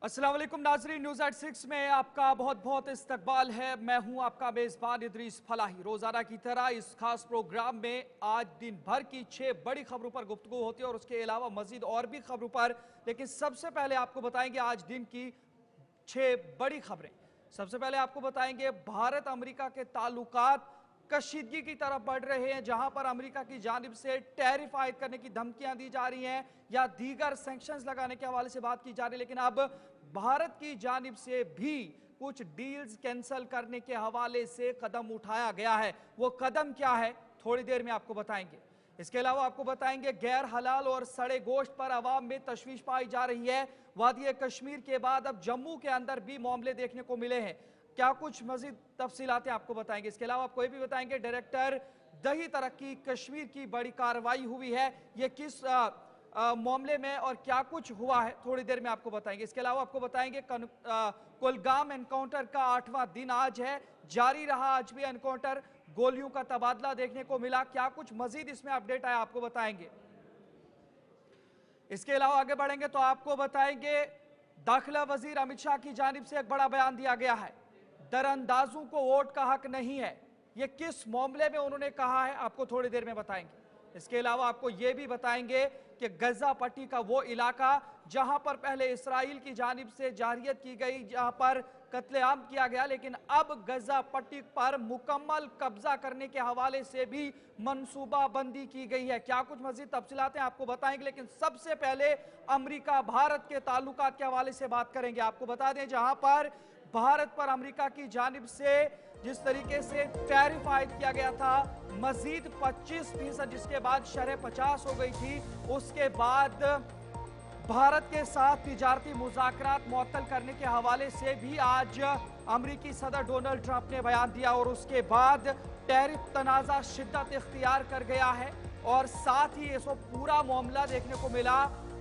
अस्सलाम वालेकुम नाज़रीन, न्यूज़ एट 6 में आपका बहुत बहुत इस्तकबाल है। मैं हूं आपका मेज़बान इदरीस फलाही। रोज़ाना की तरह इस खास प्रोग्राम में आज दिन भर की 6 बड़ी खबरों पर गुफ्तगू होती है और उसके अलावा मज़ीद और भी खबरों पर। लेकिन सबसे पहले आपको बताएंगे आज दिन की 6 बड़ी खबरें। सबसे पहले आपको बताएंगे भारत अमेरिका के ताल्लुकात कशीदगी की तरफ बढ़ रहे हैं, जहां पर अमेरिका की जानिब से टैरिफ आयद करने की धमकियां दी जा रही हैं या दीगर सैंक्शंस लगाने के हवाले से बात की जा रही है। लेकिन अब भारत की जानिब से भी कुछ डील्स कैंसिल करने के हवाले से कदम उठाया गया है। वो कदम क्या है थोड़ी देर में आपको बताएंगे। इसके अलावा आपको बताएंगे गैर हलाल और सड़े गोश्त पर अवाम में तशवीश पाई जा रही है। वादी कश्मीर के बाद अब जम्मू के अंदर भी मामले देखने को मिले हैं। क्या कुछ मजीद तफसीलातें आपको बताएंगे। इसके अलावा आपको ये भी बताएंगे डायरेक्टर दही तरक्की कश्मीर की बड़ी कार्रवाई हुई है, ये किस मामले में और क्या कुछ हुआ है थोड़ी देर में आपको बताएंगे। इसके अलावा आपको बताएंगे कुलगाम एनकाउंटर का 8वां दिन आज है, जारी रहा आज भी एनकाउंटर, गोलियों का तबादला देखने को मिला। क्या कुछ मजीद इसमें अपडेट आया आपको बताएंगे। इसके अलावा आगे बढ़ेंगे तो आपको बताएंगे दाखिला वजीर अमित शाह की जानिब से एक बड़ा बयान दिया गया है। दरअंदाजों को वोट का हक नहीं है, ये किस मामले में उन्होंने कहा है आपको थोड़ी देर में बताएंगे। इसके अलावा आपको ये भी बताएंगे कि गजा पट्टी का वो इलाका जहां पर पहले इसराइल की जानिब से जारियत की गई, जहां पर कत्लेआम किया गया, लेकिन अब गजा पट्टी पर मुकम्मल कब्जा करने के हवाले से भी मंसूबा बंदी की गई है। क्या कुछ मजीद तफसीलातें आपको बताएंगे। लेकिन सबसे पहले अमेरिका भारत के ताल्लुकात के हवाले से बात करेंगे। आपको बता दें जहां पर भारत पर अमेरिका की जानिब से जिस तरीके से टैरिफ आयद किया गया था मजीद 25%, जिसके बाद शरह 50 हो गई थी, उसके बाद भारत के साथ तिजारती मुज़ाकरात मुअत्तल करने के हवाले से भी आज अमेरिकी सदर डोनाल्ड ट्रंप ने बयान दिया और उसके बाद टैरिफ तनाज़ा शिद्दत इख्तियार कर गया है। और साथ ही इसको पूरा मामला देखने को मिला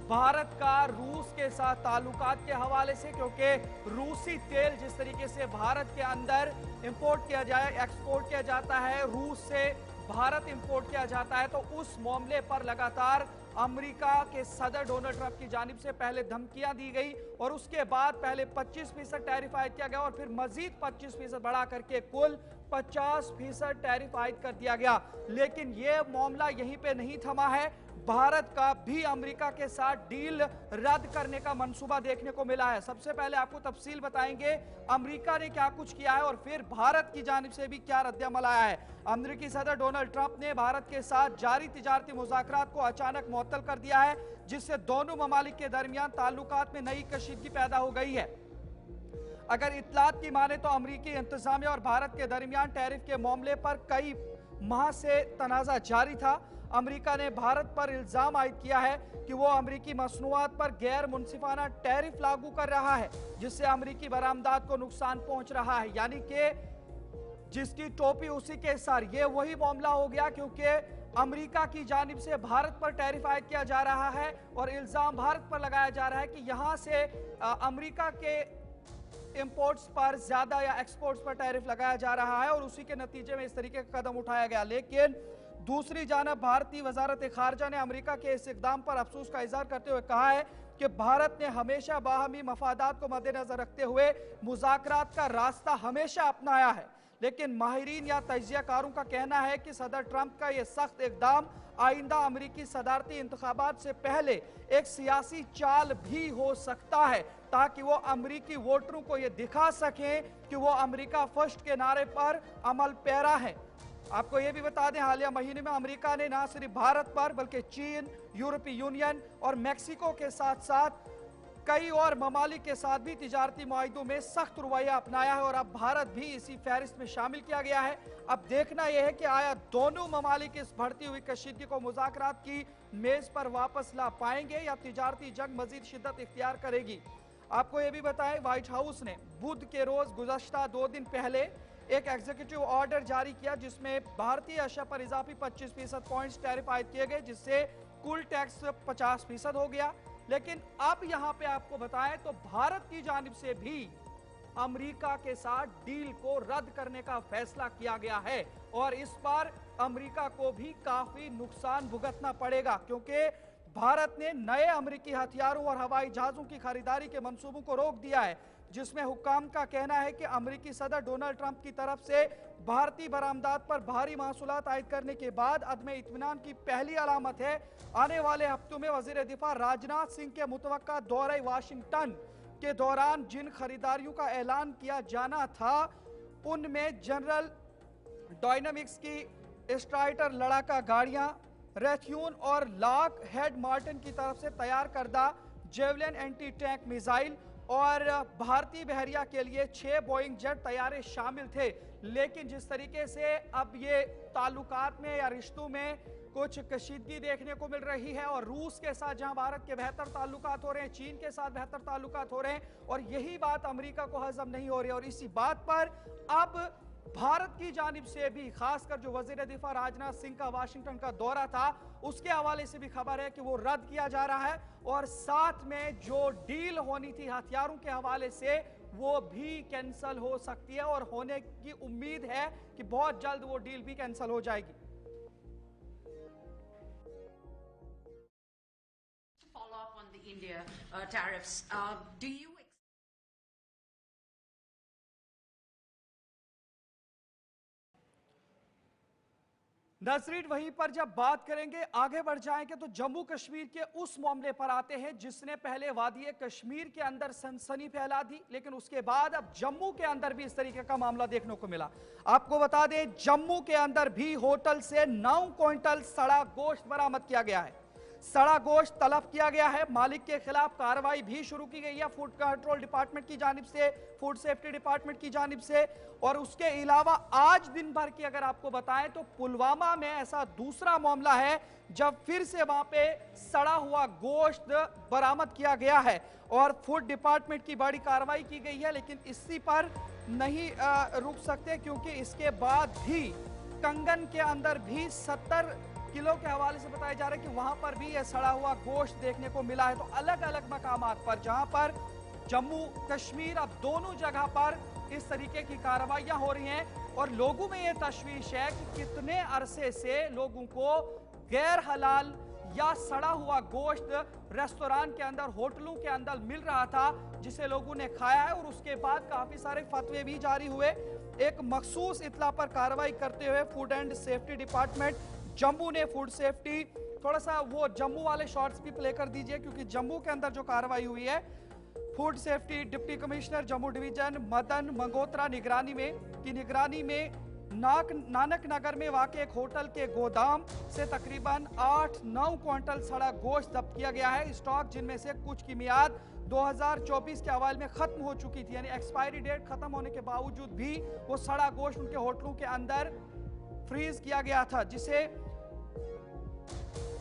भारत का रूस के साथ ताल्लुकात के हवाले से, क्योंकि रूसी तेल जिस तरीके से भारत के अंदर इंपोर्ट किया जाए, एक्सपोर्ट किया जाता है, रूस से भारत इंपोर्ट किया जाता है, तो उस मामले पर लगातार अमेरिका के सदर डोनाल्ड ट्रंप की जानिब से पहले धमकियां दी गई और उसके बाद पहले 25% टैरिफ आयद किया गया और फिर मजीद 25% बढ़ा करके कुल 50% टैरिफ आयद कर दिया गया। लेकिन यह मामला यहीं पे नहीं थमा है, भारत का भी अमेरिका के साथ डील रद्द करने का मंसूबा देखने को मिला है। सबसे पहले आपको तफसील बताएंगे अमेरिका ने क्या कुछ किया है और फिर भारत की जानिब से भी क्या रद्दअमल आया है। अमेरिकी सदर डोनाल्ड ट्रंप ने भारत के साथ जारी तिजारती मुज़ाकरात को अचानक मुअत्तल कर दिया है, जिससे दोनों ममालिक के दरमियान ताल्लुकात में नई कशीदगी पैदा हो गई है। अगर इत्तलात की माने तो अमेरिकी इंतजामिया और भारत के दरमियान टैरिफ के मामले पर कई माह से तनाज़ा जारी था। अमेरिका ने भारत पर इल्जाम आयद किया है कि वो अमेरिकी मसनूआत पर गैर मुनसिफाना टैरिफ लागू कर रहा है, जिससे अमेरिकी बरामदात को नुकसान पहुंच रहा है। यानी कि जिसकी टोपी उसी के सर, ये वही मामला हो गया, क्योंकि अमेरिका की जानिब से भारत पर टैरिफ आयद किया जा रहा है और इल्जाम भारत पर लगाया जा रहा है कि यहां से अमेरिका के इंपोर्ट्स पर ज्यादा या एक्सपोर्ट्स पर टैरिफ लगाया जा रहा है और उसी के नतीजे में इस तरीके का कदम उठाया गया। लेकिन दूसरी जानब भारतीय वजारत खारजा ने अमेरिका के इस इकदाम पर अफसोस का इजहार करते हुए कहा है कि भारत ने हमेशा बाहमी मफादात को मद्देनजर रखते हुए मुज़ाकरात का रास्ता हमेशा अपनाया है। लेकिन माहिरीन या तजियाकारों का कहना है कि सदर ट्रंप का यह सख्त इकदाम आइंदा अमेरिकी सदारती इंतखाबात से पहले एक सियासी चाल भी हो सकता है, ताकि वो अमेरिकी वोटरों को यह दिखा सकें कि वो अमेरिका फर्स्ट के नारे पर अमल पैरा है। आपको यह भी बता दें हालिया महीने में अमेरिका ने न सिर्फ भारत पर बल्कि चीन, यूरोपीय यूनियन और मैक्सिको के साथ साथ कई और ममालिक के साथ भी तिजारती मुआहिदों में सख्त रवैया अपनाया है और अब भारत भी इसी फहरिस्त में शामिल किया गया है। अब देखना यह है कि आया दोनों ममालिक इस बढ़ती हुई कशीदगी को मुज़ाकरात की मेज पर वापस ला पाएंगे या तिजारती जंग मजीद शिद्दत इख्तियार करेगी। आपको यह भी बताएं व्हाइट हाउस ने बुध के रोज गुज़श्ता 2 दिन पहले एक एग्जीक्यूटिव ऑर्डर जारी किया, जिसमें भारतीय अशा पर इजाफी 25% पॉइंट्स टैरिफ आयद किए गए, जिससे कुल टैक्स 50% हो गया। लेकिन अब यहां पे आपको बताएं तो भारत की जानिब से भी अमेरिका के साथ डील को रद्द करने का फैसला किया गया है और इस पर अमेरिका को भी काफी नुकसान भुगतना पड़ेगा, क्योंकि भारत ने नए अमेरिकी हथियारों और हवाई जहाजों की खरीदारी के मंसूबों को रोक दिया है, जिसमें हुक्काम का कहना है कि अमेरिकी सदर डोनाल्ड ट्रंप की तरफ से भारतीय बरामदात पर भारी महसूलात आयद करने के बाद अदम इत्मीनान की पहली अलामत है। आने वाले हफ्तों में वजीर दिफा राजनाथ सिंह के मुतवक्का दौरे वाशिंगटन के दौरान जिन खरीदारियों का ऐलान किया जाना था, उनमें जनरल डायनामिक्स की स्ट्राइटर लड़ाका गाड़ियां, रैथ्यून और लॉक हेड मार्टिन की तरफ से तैयार करदा जेवलिन एंटी टैंक मिसाइल और भारतीय बहरिया के लिए 6 बोइंग जेट तैयारे शामिल थे। लेकिन जिस तरीके से अब ये ताल्लुकात में या रिश्तों में कुछ कशीदगी देखने को मिल रही है और रूस के साथ जहां भारत के बेहतर ताल्लुकात हो रहे हैं, चीन के साथ बेहतर ताल्लुकात हो रहे हैं और यही बात अमेरिका को हजम नहीं हो रही है और इसी बात पर अब भारत की जानिब से भी खासकर जो वजीर दिफा राजनाथ सिंह का वाशिंगटन का दौरा था, उसके हवाले से भी खबर है कि वो रद्द किया जा रहा है और साथ में जो डील होनी थी हथियारों के हवाले से वो भी कैंसिल हो सकती है और होने की उम्मीद है कि बहुत जल्द वो डील भी कैंसिल हो जाएगी। Follow up on the India tariffs. Do you नजरीन वहीं पर जब बात करेंगे, आगे बढ़ जाएंगे तो जम्मू कश्मीर के उस मामले पर आते हैं जिसने पहले वादी कश्मीर के अंदर सनसनी फैला दी, लेकिन उसके बाद अब जम्मू के अंदर भी इस तरीके का मामला देखने को मिला। आपको बता दें, जम्मू के अंदर भी होटल से 9 क्विंटल सड़ा गोश्त बरामद किया गया है। सड़ा गोश्त तलब किया गया है। मालिक के खिलाफ कार्रवाई भी शुरू की गई है फूड कंट्रोल डिपार्टमेंट की जानिब से, फूड सेफ्टी डिपार्टमेंट की जानिब से। और उसके अलावा आज दिन भर की अगर आपको बताएं तो पुलवामा में ऐसा दूसरा मामला है जब फिर से वहां पे सड़ा हुआ गोश्त बरामद किया गया है और फूड डिपार्टमेंट की बड़ी कार्रवाई की गई है। लेकिन इसी पर नहीं रुक सकते, क्योंकि इसके बाद भी कंगन के अंदर भी 70 किलो के हवाले से बताया जा रहा है कि वहां पर भी यह सड़ा हुआ गोश्त देखने को मिला है। तो अलग अलग मकामात पर, जहां पर जम्मू कश्मीर, अब दोनों जगह पर इस तरीके की कार्रवाइयां हो रही हैं और लोगों में यह तशवीश है कि कितने अरसे से लोगों को गैर हलाल या सड़ा हुआ गोश्त रेस्टोरेंट के अंदर, होटलों के अंदर मिल रहा था, जिसे लोगों ने खाया है और उसके बाद काफी सारे फतवे भी जारी हुए। एक मखसूस इत्ला पर कार्रवाई करते हुए food and safety department Jammu ने, फूड सेफ्टी, थोड़ा सा वो जम्मू वाले शॉट्स भी प्ले कर दीजिए क्योंकि जम्मू के अंदर जो कार्रवाई हुई है, food safety deputy commissioner Jammu division Madan Mangotra निगरानी में नानक नगर में वाक़ एक होटल के गोदाम से तकरीबन 8-9 क्विंटल सड़ा गोश्त जब्त किया गया है। स्टॉक जिनमें से कुछ की मियाद 2024 के अवाइल में खत्म हो चुकी थी, यानी एक्सपायरी डेट खत्म होने के बावजूद भी वो सड़ा गोश्त उनके होटलों के अंदर फ्रीज किया गया था, जिसे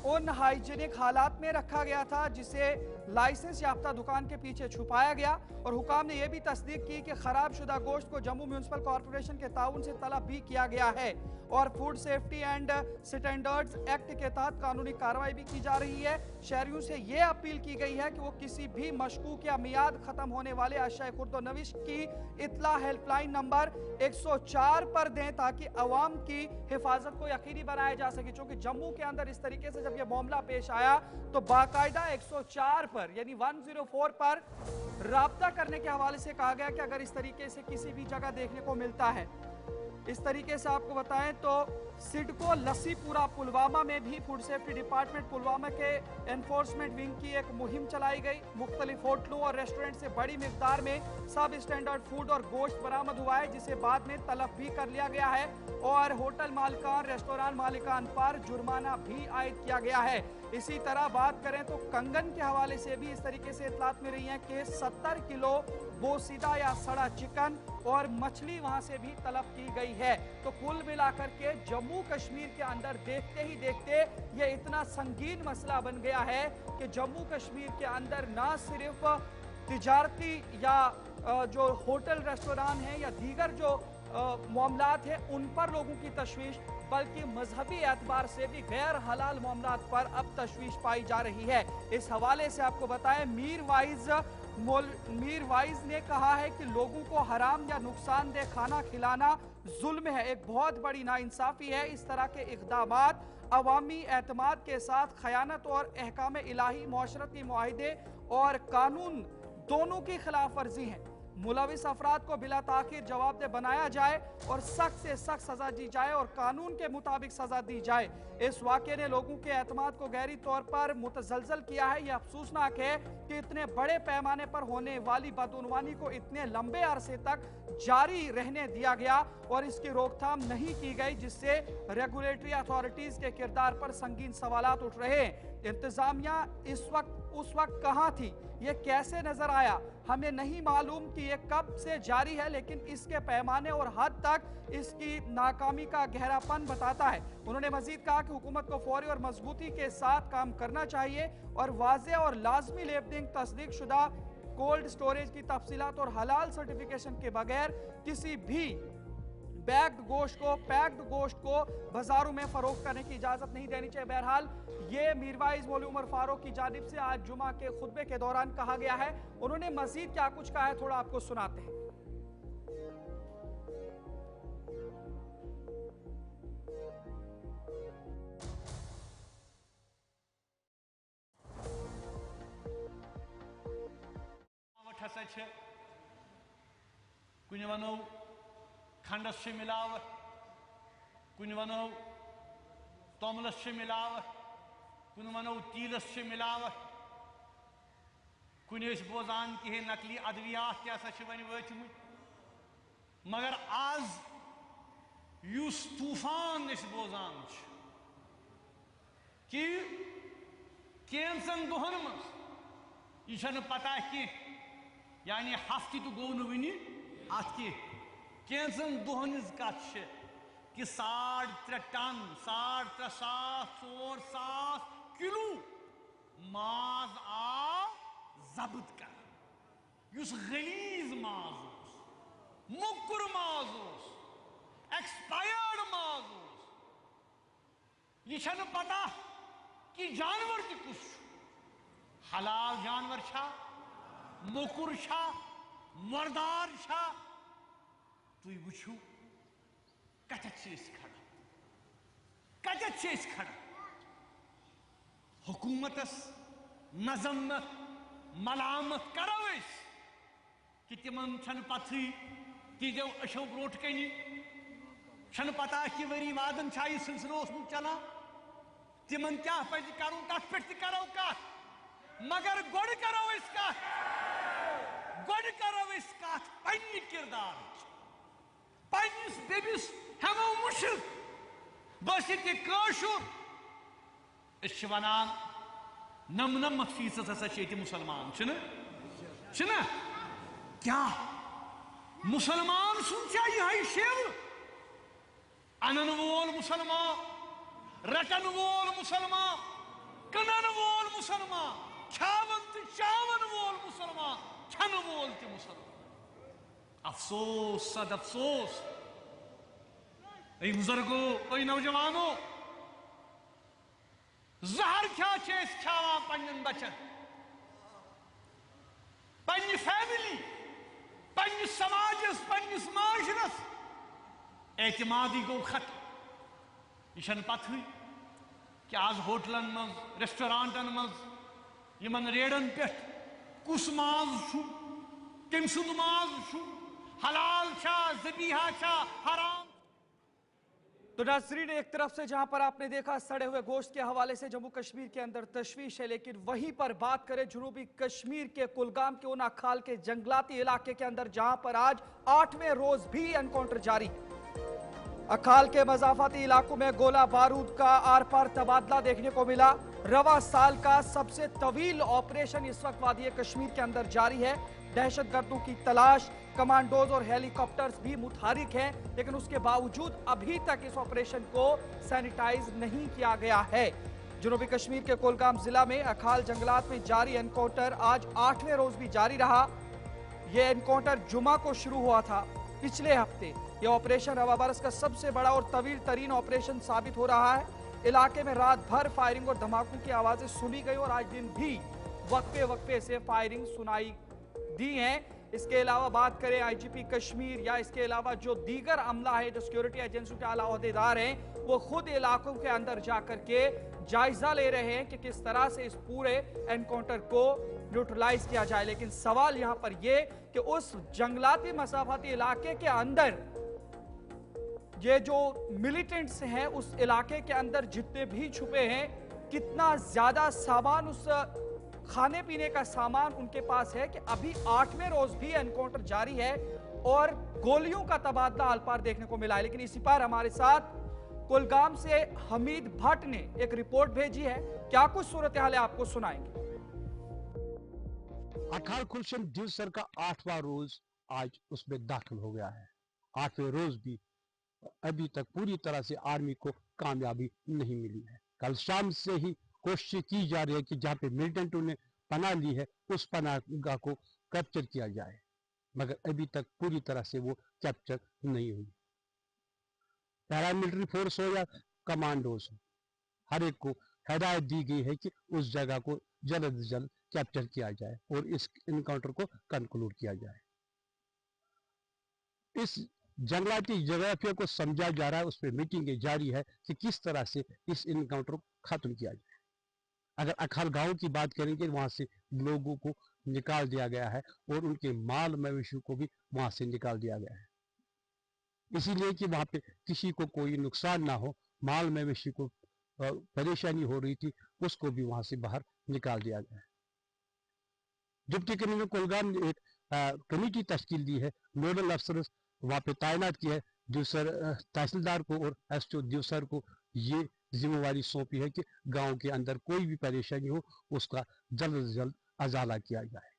उन हाइजीनिक हालात में रखा गया था जिसे लाइसेंस याफ्ता दुकान के पीछे छुपाया गया। और हुकाम ने यह भी तस्दीक की कि खराब शुदा गोश्त को जम्मू म्यूनिसिपल कॉर्पोरेशन के ताउन से तलब भी किया गया है और food safety and standards act के तहत कानूनी कार्रवाई भी की जा रही है। शहरियों से यह अपील की गई है कि वो किसी भी मशकूक या मियाद खत्म होने वाले अशाए खुर्दोनविश की इत्ला हेल्पलाइन नंबर 104 पर दें ताकि अवाम की हिफाजत को यकीनी बनाया जा सके। चूंकि जम्मू के अंदर इस तरीके से जब यह मामला पेश आया तो बाकायदा 104 पर यानी 104 पर राब्ता करने के हवाले से कहा गया कि अगर इस तरीके से किसी भी जगह देखने को मिलता है। इस तरीके से आपको बताएं तो सिडको लस्सीपुरा पुलवामा में भी फूड सेफ्टी डिपार्टमेंट पुलवामा के एनफोर्समेंट विंग की एक मुहिम चलाई गई। मुख्तलिफ होटलों और रेस्टोरेंट से बड़ी मिकदार में सब स्टैंडर्ड फूड और गोश्त बरामद हुआ है, जिसे बाद में तलब भी कर लिया गया है और होटल मालिकान, रेस्टोरेंट मालिकान पर जुर्माना भी आयद किया गया है। इसी तरह बात करें तो कंगन के हवाले से भी इस तरीके से इतलात मिल रही है कि 70 किलो बोसीदा या सड़ा चिकन और मछली वहां से भी तलब की गई है। तो कुल मिलाकर के जम्मू कश्मीर के अंदर देखते ही देखते ये इतना संगीन मसला बन गया है कि जम्मू कश्मीर के अंदर ना सिर्फ तिजारती या जो होटल रेस्टोरेंट हैं या दीगर जो मामलात हैं उन पर लोगों की तशवीश, बल्कि मजहबी एतबार से भी गैर हलाल मामलात पर अब तशवीश पाई जा रही है। इस हवाले से आपको बताएं, मीर वाइज ने कहा है कि लोगों को हराम या नुकसानदेह खाना खिलाना जुल्म है, एक बहुत बड़ी नाइंसाफी है। इस तरह के इक़दामात अवामी एतमाद के साथ खयानत और अहकाम इलाही, मुआशरती मुआहिदे और कानून दोनों की खिलाफ वर्जी हैं। मुलविस अफराद को बिला ताखीर जवाबदेह बनाया जाए और सख्त से सख्त सजा दी जाए और कानून के मुताबिक सजा दी जाए। इस वाक़े ने लोगों के एतमाद को गहरी तौर पर मुतज़लज़ल किया है। यह अफसोसनाक है कि इतने बड़े पैमाने पर होने वाली बदउनवानी को इतने लंबे अरसे तक जारी रहने दिया गया और इसकी रोकथाम नहीं की गई, जिससे रेगुलेटरी अथॉरिटीज़ के किरदार पर संगीन सवालात उठ रहे हैं। इंतज़ामिया उस वक्त कहाँ थी, ये कैसे नजर आया, हमें नहीं मालूम कि ये कब से जारी है, लेकिन इसके पैमाने और हद तक इसकी नाकामी का गहरापन बताता है। उन्होंने मजीद कहा कि हुकूमत को फौरी और मजबूती के साथ काम करना चाहिए और वाज़ेह और लाजमी लेबलिंग, तस्दीक शुदा कोल्ड स्टोरेज की तफसीलात और हलाल सर्टिफिकेशन के बगैर किसी भी पैक्ड गोश्त को बाजारों में फरोख्त करने की इजाजत नहीं देनी चाहिए। बहरहाल ये मीरवाइज मौलवी उमर फारूक की जानिब से आज जुमा के खुतबे के दौरान कहा गया है। उन्होंने मजीद क्या कुछ कहा है, थोड़ा आपको सुनाते हैं। कुछ वनो खंडस से मिलावट, कुछ वनो तोमलस से मिलावट, कुछ वनो तीलस से मिलावट, कुछ बोजान कि नकली अद्वियात वन वचमुत, मगर आज युस तूफान बोजान कि कैंसन दोहन मज यह पता कि यानी हफ्ते तो गो वन अत कैंसन दोहन कत कि 3.5 टन 3.5 सास किलो माज आ जब्त कर। युस गलीज माज मुक्कुर माज एक्सपायर्ड माज यह पता कि जानवर त कुछ हलाल जानवर छा, मुकुर छा, मरदार छा, तुई वुछू कतच खड़ा हुकूमतस मजम्मत मलामत करो कि तिमन छन पथी तीजो अशो ब्रोट कनी छन पता कि वरी वादन छा यह सिलसिलो चला तिमन क्या पज करो तथ पे करो कथ, मगर गोड़ करो इस कथ पन्नी किरदार पन्निस बेबिस हेमो मुश्किल बस ये काशुर इस वनान 99% हसा मुसलमान छना क्या मुसलमान सुन यह शेव अनन वोल मुसलमान, रटन वोल मुसलमान, कनन वोल मुसलमान, छावन तो चावन वोल मुसलमान, छन वोल ते मुसलमान। अफसोस सद अफसोस ऐ बुजुर्गो ऐ नौजवानों, जहर क्या खावा पन्न बचन, पन्न फैमिली, पन्न समाजस, पन्निस माशरस एतमादी गो खत। यह पथ कि आज होटलन मज रेस्टोरेंटन मज यमन रेड़न पे कुस माज कम सुद माज हलाल छा, ज़बीहा छा, हराम। तो नाज़रीन, एक तरफ से जहां पर आपने देखा सड़े हुए गोश्त के हवाले से जम्मू कश्मीर के अंदर तशवीश है, लेकिन वहीं पर बात करें जनूबी कश्मीर के कुलगाम के उन अखाल के जंगलाती इलाके के अंदर जहां पर आज 8वें रोज भी एनकाउंटर जारी। अखाल के मजाफाती इलाकों में गोला बारूद का आर पार तबादला देखने को मिला। रवा साल का सबसे तवील ऑपरेशन इस वक्त वादी कश्मीर के अंदर जारी है। दहशतगर्दों की तलाश, कमांडोज और हेलीकॉप्टर्स भी मुतहरिक हैं, लेकिन उसके बावजूद अभी तक इस ऑपरेशन को सैनिटाइज नहीं किया गया है। जनूबी कश्मीर के कुलगाम जिला में अखाल जंगलात में जारी एनकाउंटर आज 8वें रोज भी जारी रहा। यह एनकाउंटर जुमा को शुरू हुआ था पिछले हफ्ते। यह ऑपरेशन रवा बरस का सबसे बड़ा और तवील तरीन ऑपरेशन साबित हो रहा है। इलाके में रात भर फायरिंग और धमाकों की आवाजें सुनी गई और आज दिन भी वक्फे से फायरिंग सुनाई दी हैं। इसके अलावा बात करें आईजीपी कश्मीर या इसके अलावा जो दीगर अमला है, जो सिक्योरिटी एजेंसियों के आला ओहदेदार हैं, वो खुद इलाकों के अंदर जाकर के जायजा ले रहे हैं कि किस तरह से इस पूरे एनकाउंटर को न्यूट्रलाइज किया जाए। लेकिन सवाल यहां पर यह कि उस जंगलाती मसाफाती इलाके के अंदर ये जो मिलिटेंट्स हैं उस इलाके के अंदर जितने भी छुपे हैं, कितना ज्यादा सामान, उस खाने पीने का सामान उनके पास है कि अभी 8वें रोज भी एनकाउंटर जारी है और गोलियों का तबादला आलपार देखने को मिला है। लेकिन इसी पर हमारे साथ कुलगाम से हमीद भट्ट ने एक रिपोर्ट भेजी है, क्या कुछ सूरत हाल है आपको सुनाएंगे। अखाल गुलशन दिवसर का 8वां रोज आज उसमें दाखिल हो गया है। 8वें रोज भी अभी तक पूरी तरह से आर्मी को कामयाबी नहीं मिली है। कल शाम से ही कोशिश की जा रही है कि जहां पे मिलिटेंटों ने पनाह ली है उस पनाहगाह को कैप्चर किया जाए, मगर अभी तक पूरी तरह से वो कैप्चर नहीं हुई। पैरामिलिट्री फोर्स हो या कमांडोज हो, हर एक को हिदायत दी गई है कि उस जगह को जल्द से जल्द कैप्चर किया जाए और इस इनकाउंटर को कंक्लूड किया जाए। इस जंगलाती जगह को समझा जा रहा है, उस पर मीटिंगें जारी है कि किस तरह से इस इनकाउंटर को खत्म किया जाए। अगर अखाल गांव की बात करेंगे, वहां से लोगों को निकाल दिया गया है और उनके माल मवेशी को भी वहां से निकाल दिया गया है, इसीलिए कि वहां पे किसी को कोई नुकसान ना हो। माल मवेशी को परेशानी हो रही थी, उसको भी वहां से बाहर निकाल दिया गया है। डिप्टी कमिश्नर कुलगाम ने एक कमेटी तश्कील दी है, नोडल अफसर वहां पे तैनात किया है। दिवसर तहसीलदार को और एसओ दिवसर को ये जिम्मेवारी सौंपी है कि गांव के अंदर कोई भी परेशानी हो उसका जल्द से जल्द अजाला किया जाए।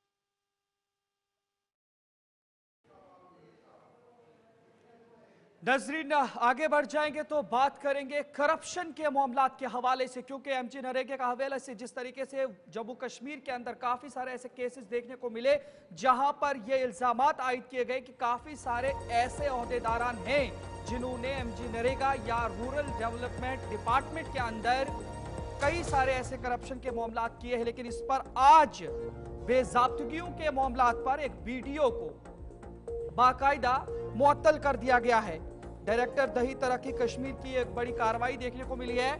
नजरीन, आगे बढ़ जाएंगे तो बात करेंगे करप्शन के मामलात के हवाले से, क्योंकि एमजी नरेगा का हवाले से जिस तरीके से जम्मू कश्मीर के अंदर काफी सारे ऐसे केसेस देखने को मिले जहां पर ये इल्जामात आयद किए गए कि काफी सारे ऐसे ओहदेदारान हैं जिन्होंने एमजी नरेगा या रूरल डेवलपमेंट डिपार्टमेंट के अंदर कई सारे ऐसे करप्शन के मामलात किए हैं। लेकिन इस पर आज बेजाब्तगियों के मामलात पर एक वीडियो को बाकायदा मुअत्तल कर दिया गया है। डायरेक्टर दही तरक्की कश्मीर की एक बड़ी कार्रवाई देखने को मिली है।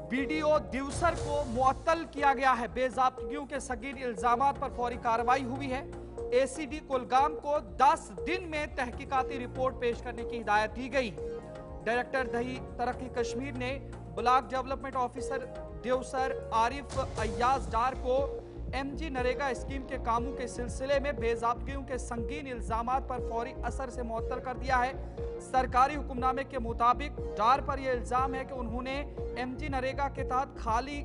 वीडियो दिवसर को मुअत्तल किया गया है। बेजाब्तगियों के सगीर इल्जामात पर फौरी कार्रवाई हुई है। एसीडी कुलगाम को 10 दिन में तहकीकाती रिपोर्ट पेश करने की हिदायत दी गई। डायरेक्टर दही तरक्की कश्मीर ने block development officer Divsar Arif Ayyaz Dar को एमजी नरेगा स्कीम के कामों के सिलसिले में बेजाब्तगियों के संगीन इल्जामात पर फौरी असर से मुअत्तल कर दिया है। सरकारी हुक्मनामे के मुताबिक डार पर यह इल्जाम है कि उन्होंने एमजी नरेगा के तहत खाली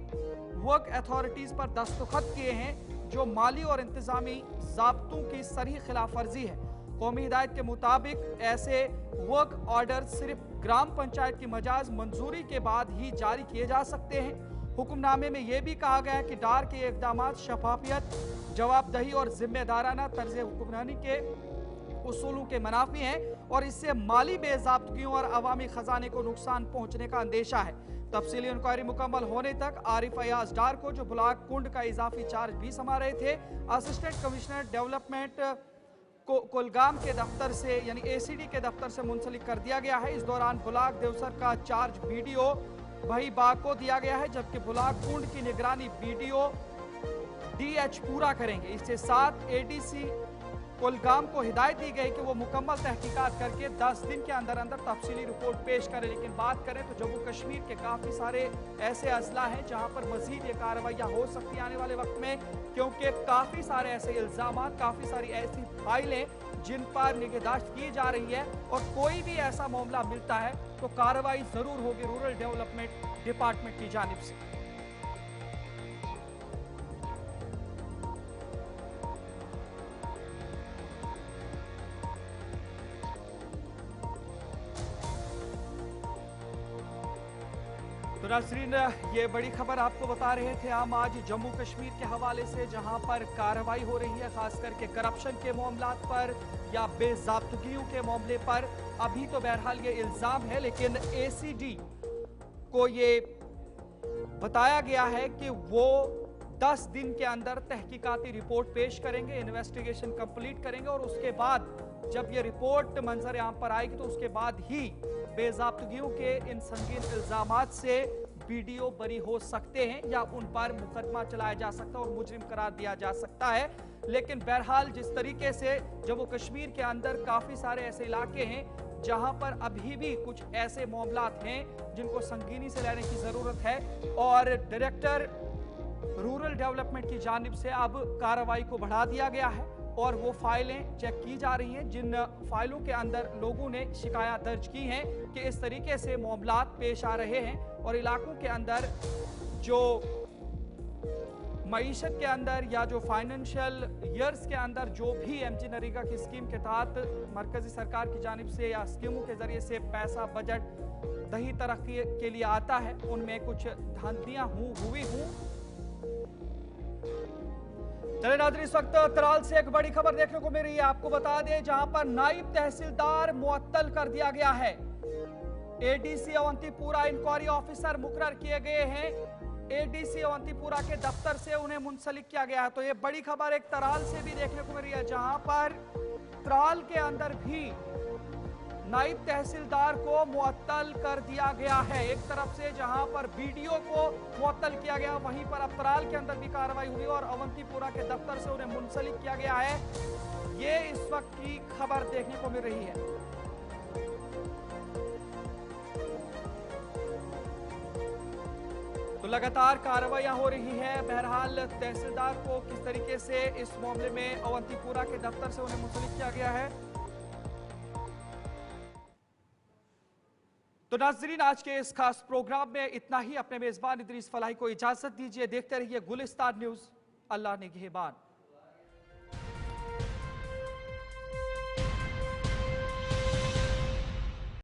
वर्क अथॉरिटीज पर दस्तखत किए हैं जो माली और इंतजामी ज़ाब्तों की सरीह खिलाफ वर्जी है। कौमी हिदायत के मुताबिक ऐसे वर्क ऑर्डर सिर्फ ग्राम पंचायत की मजाज मंजूरी के बाद ही जारी किए जा सकते हैं। हुक्मनामे में यह भी कहा गया है कि डार के इक़दामात शफाफियत, जवाबदही और जिम्मेदाराना तर्ज हुक्मरानी के उसूलों के मुनाफी हैं और इससे माली बेज़ाब्तगियों और अवामी खजाने को नुकसान पहुंचने का अंदेशा है। तफसीली इंक्वायरी मुकम्मल होने तक आरिफ अयाज डार को, जो ब्लॉक कुंड का इजाफी चार्ज भी संभाल रहे थे, असिस्टेंट कमिश्नर डेवलपमेंट को कुलगाम के दफ्तर से यानी एसीडी के दफ्तर से मुंसलिक कर दिया गया है। इस दौरान ब्लॉक देवसर का चार्ज बीडीओ वही बाग को दिया गया है, जबकि ब्लॉक कुंड की निगरानी बीडीओ डीएच पूरा करेंगे। इसके साथ एडीसी कुलगाम को हिदायत दी गई कि वो मुकम्मल तहकीकात करके 10 दिन के अंदर अंदर तफसीली रिपोर्ट पेश करें। लेकिन बात करें तो जम्मू कश्मीर के काफ़ी सारे ऐसे अजला हैं जहां पर मजीद ये कार्रवाइयाँ हो सकती हैं आने वाले वक्त में, क्योंकि काफ़ी सारे ऐसे इल्ज़ामात, काफ़ी सारी ऐसी फाइलें जिन पर निगहदाश्त की जा रही है और कोई भी ऐसा मामला मिलता है तो कार्रवाई ज़रूर होगी रूरल डेवलपमेंट डिपार्टमेंट की जानिब से। तो नाज़रीन, ये बड़ी खबर आपको बता रहे थे हम आज जम्मू कश्मीर के हवाले से, जहां पर कार्रवाई हो रही है खास करके करप्शन के मामलात पर या बेज़ाब्तगियों के मामले पर। अभी तो बहरहाल ये इल्ज़ाम है, लेकिन एसीडी को ये बताया गया है कि वो 10 दिन के अंदर तहकीकाती रिपोर्ट पेश करेंगे, इन्वेस्टिगेशन कंप्लीट करेंगे और उसके बाद जब ये रिपोर्ट मंजर आम पर आएगी तो उसके बाद ही बेज़ाब्तगियों के इन संगीन इल्जामात से बीडीओ बरी हो सकते हैं या उन पर मुकदमा चलाया जा सकता है और मुजरिम करार दिया जा सकता है। लेकिन बहरहाल जिस तरीके से जम्मू कश्मीर के अंदर काफी सारे ऐसे इलाके हैं जहां पर अभी भी कुछ ऐसे मामलात हैं जिनको संगीनी से लेने की जरूरत है और डायरेक्टर रूरल डेवलपमेंट की जानिब से अब कार्रवाई को बढ़ा दिया गया है और वो फाइलें चेक की जा रही हैं जिन फाइलों के अंदर लोगों ने शिकायत दर्ज की हैं कि इस तरीके से मामलात पेश आ रहे हैं और इलाकों के अंदर जो मईशत के अंदर या जो फाइनेंशियल ईयर्स के अंदर जो भी एमजी नरेगा की स्कीम के तहत मरकजी सरकार की जानिब से या स्कीमों के जरिए से पैसा बजट दही तरक्की के लिए आता है उनमें कुछ धांधलियां हुई हूं। चले नाज़रीन, इस वक्त त्राल से एक बड़ी खबर देखने को मिल रही है। आपको बता दें जहां पर नायब तहसीलदार मुअत्तल कर दिया गया है। एडीसी अवंतीपुरा इंक्वायरी ऑफिसर मुकर्रर किए गए हैं। एडीसी अवंतीपुरा के दफ्तर से उन्हें मुंसलिक किया गया है। तो ये बड़ी खबर एक त्राल से भी देखने को मिल रही है जहां पर त्राल के अंदर भी नायब तहसीलदार को मुअत्तल कर दिया गया है। एक तरफ से जहां पर बीडीओ को मुअत्तल किया गया वहीं पर अब त्राल के अंदर भी कार्रवाई हुई और अवंतीपुरा के दफ्तर से उन्हें मुंसलिक किया गया है। ये इस वक्त की खबर देखने को मिल रही है। तो लगातार कार्रवाइयां हो रही है। बहरहाल तहसीलदार को किस तरीके से इस मामले में अवंतीपुरा के दफ्तर से उन्हें मुंसलिक किया गया है। तो नाज़रीन, आज के इस खास प्रोग्राम में इतना ही। अपने मेजबान इदरीस फलाही को इजाजत दीजिए। देखते रहिए गुलिस्तान न्यूज। अल्लाह निगहबान।